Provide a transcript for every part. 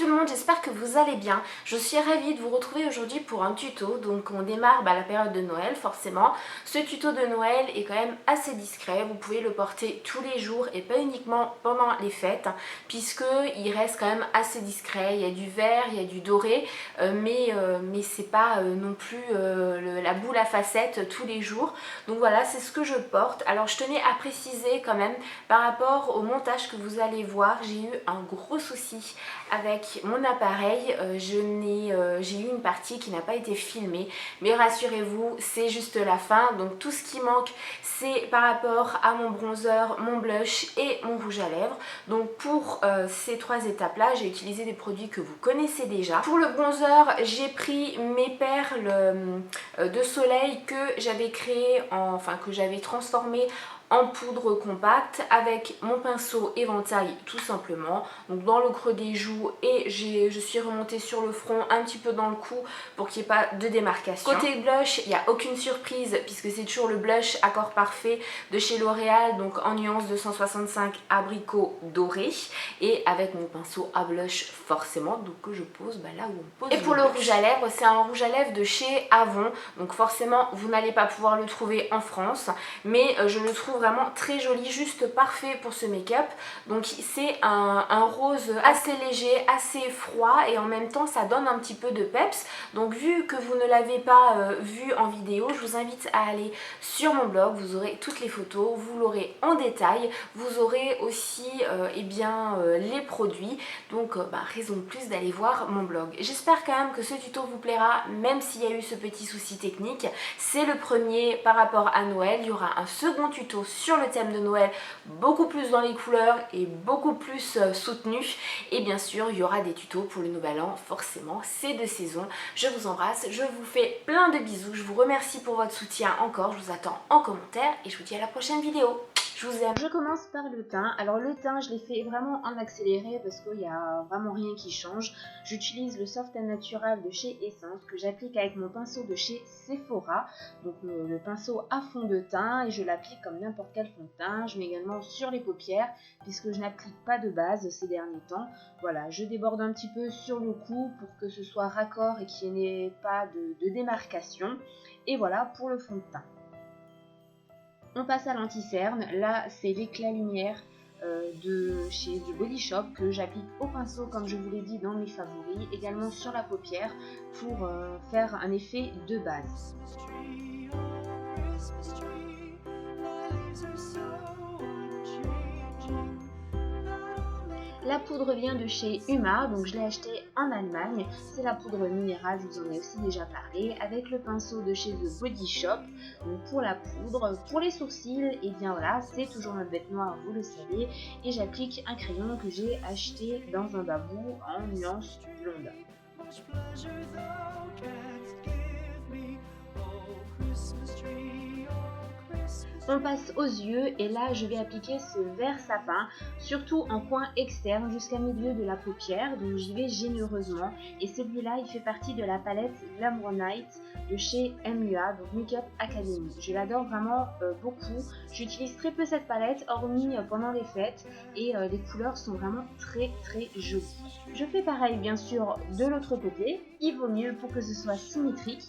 tout le monde, j'espère que vous allez bien. Je suis ravie de vous retrouver aujourd'hui pour un tuto. Donc on démarre la période de Noël forcément. Ce tuto de Noël est quand même assez discret. Vous pouvez le porter tous les jours et pas uniquement pendant les fêtes, puisque il reste quand même assez discret. Il y a du vert, il y a du doré, mais c'est pas non plus la boule à facettes tous les jours. Donc voilà, c'est ce que je porte. Alors je tenais à préciser quand même par rapport au montage que vous allez voir, j'ai eu un gros souci avec mon appareil. J'ai eu une partie qui n'a pas été filmée, mais rassurez-vous, c'est juste la fin. Donc tout ce qui manque, c'est par rapport à mon bronzer, mon blush et mon rouge à lèvres. Donc pour ces trois étapes là, j'ai utilisé des produits que vous connaissez déjà. Pour le bronzer, j'ai pris mes perles de soleil que j'avais créé, que j'avais transformé en poudre compacte avec mon pinceau éventail tout simplement, donc dans le creux des joues, et je suis remontée sur le front, un petit peu dans le cou pour qu'il n'y ait pas de démarcation. Côté blush, il n'y a aucune surprise puisque c'est toujours le blush Accord Parfait de chez L'Oréal, donc en nuance 265 abricot doré, et avec mon pinceau à blush forcément, donc que je pose là où on pose. Et pour le rouge à lèvres, c'est un rouge à lèvres de chez Avon, donc forcément vous n'allez pas pouvoir le trouver en France, mais je le trouve vraiment très joli, juste parfait pour ce make-up. Donc c'est un rose assez léger, assez froid, et en même temps ça donne un petit peu de peps. Donc vu que vous ne l'avez pas vu en vidéo, je vous invite à aller sur mon blog, vous aurez toutes les photos, vous l'aurez en détail, vous aurez aussi les produits. Donc raison de plus d'aller voir mon blog. J'espère quand même que ce tuto vous plaira, même s'il y a eu ce petit souci technique. C'est le premier par rapport à Noël. Il y aura un second tuto sur le thème de Noël, beaucoup plus dans les couleurs et beaucoup plus soutenu, et bien sûr il y aura des tutos pour le nouvel an, forcément c'est de saison. Je vous embrasse, je vous fais plein de bisous, je vous remercie pour votre soutien encore, je vous attends en commentaire et je vous dis à la prochaine vidéo. Je vous aime. Je commence par le teint. Alors le teint, je l'ai fait vraiment en accéléré parce qu'il n'y a vraiment rien qui change. J'utilise le Soft & Natural de chez Essence que j'applique avec mon pinceau de chez Sephora. Donc le pinceau à fond de teint, et je l'applique comme n'importe quel fond de teint. Je mets également sur les paupières puisque je n'applique pas de base ces derniers temps. Voilà, je déborde un petit peu sur le cou pour que ce soit raccord et qu'il n'y ait pas de démarcation. Et voilà pour le fond de teint. On passe à l'anti-cerne. Là, c'est l'éclat lumière de chez The Body Shop que j'applique au pinceau, comme je vous l'ai dit, dans mes favoris, également sur la paupière pour faire un effet de base. La poudre vient de chez Huma, donc je l'ai acheté en Allemagne. C'est la poudre minérale, je vous en ai aussi déjà parlé, avec le pinceau de chez The Body Shop. Donc pour la poudre, pour les sourcils, et bien voilà, c'est toujours ma bête noire, vous le savez, et j'applique un crayon que j'ai acheté dans un babou en nuance blonde. On passe aux yeux, et là je vais appliquer ce vert sapin, surtout en coin externe jusqu'à milieu de la paupière, donc j'y vais généreusement, et celui-là il fait partie de la palette Glamour Night de chez MUA, donc Makeup Academy. Je l'adore vraiment beaucoup, j'utilise très peu cette palette, hormis pendant les fêtes, et les couleurs sont vraiment très très jolies. Je fais pareil bien sûr de l'autre côté, il vaut mieux pour que ce soit symétrique.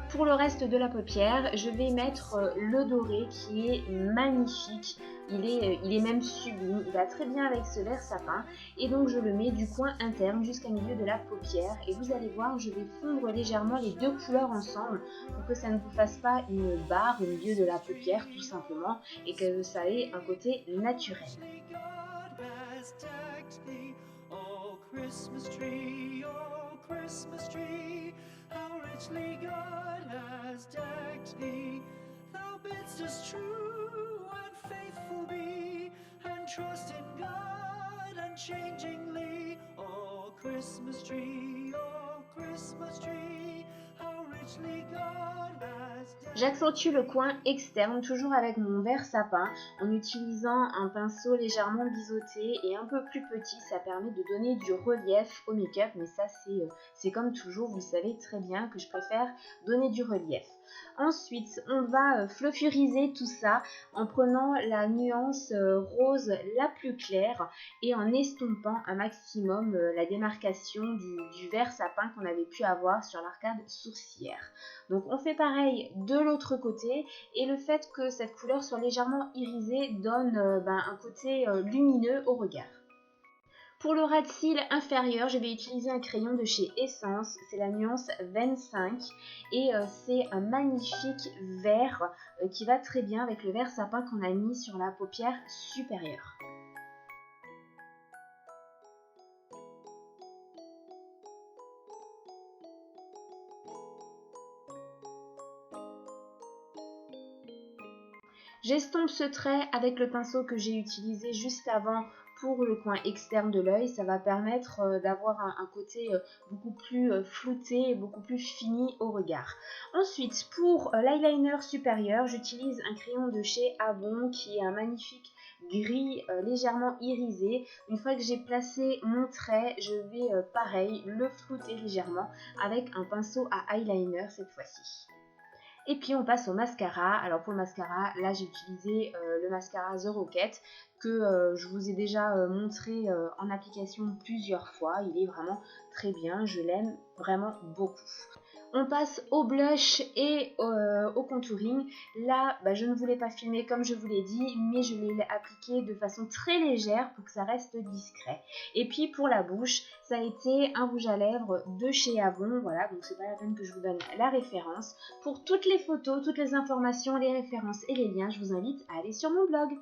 Pour le reste de la paupière, je vais mettre le doré qui est magnifique. Il est même sublime, il va très bien avec ce vert sapin, et donc je le mets du coin interne jusqu'à milieu de la paupière, et vous allez voir, je vais fondre légèrement les deux couleurs ensemble pour que ça ne vous fasse pas une barre au milieu de la paupière tout simplement, et que ça ait un côté naturel. Christmas tree, oh Christmas tree, how richly God has decked thee. Thou bidst us true and faithful be, and trust in God unchangingly. Oh Christmas tree, how richly God has decked thee. J'accentue le coin externe, toujours avec mon verre sapin, en utilisant un pinceau légèrement biseauté et un peu plus petit. Ça permet de donner du relief au make-up, mais ça c'est comme toujours, vous le savez très bien que je préfère donner du relief. Ensuite, on va fluffuriser tout ça en prenant la nuance rose la plus claire et en estompant un maximum la démarcation du vert sapin qu'on avait pu avoir sur l'arcade sourcilière. Donc on fait pareil de l'autre côté et le fait que cette couleur soit légèrement irisée donne un côté lumineux au regard. Pour le ras de cils inférieur, je vais utiliser un crayon de chez Essence, c'est la nuance 25 et c'est un magnifique vert qui va très bien avec le vert sapin qu'on a mis sur la paupière supérieure. J'estompe ce trait avec le pinceau que j'ai utilisé juste avant pour le coin externe de l'œil. Ça va permettre d'avoir un côté beaucoup plus flouté et beaucoup plus fini au regard. Ensuite, pour l'eyeliner supérieur, j'utilise un crayon de chez Avon qui est un magnifique gris légèrement irisé. Une fois que j'ai placé mon trait, je vais pareil le flouter légèrement avec un pinceau à eyeliner cette fois-ci. Et puis on passe au mascara. Alors pour le mascara, là j'ai utilisé le mascara The Rocket que je vous ai déjà montré en application plusieurs fois. Il est vraiment très bien, je l'aime vraiment beaucoup. On passe au blush et au contouring. Là, je ne voulais pas filmer comme je vous l'ai dit, mais je l'ai appliqué de façon très légère pour que ça reste discret. Et puis pour la bouche, ça a été un rouge à lèvres de chez Avon. Voilà, donc c'est pas la peine que je vous donne la référence. Pour toutes les photos, toutes les informations, les références et les liens, je vous invite à aller sur mon blog.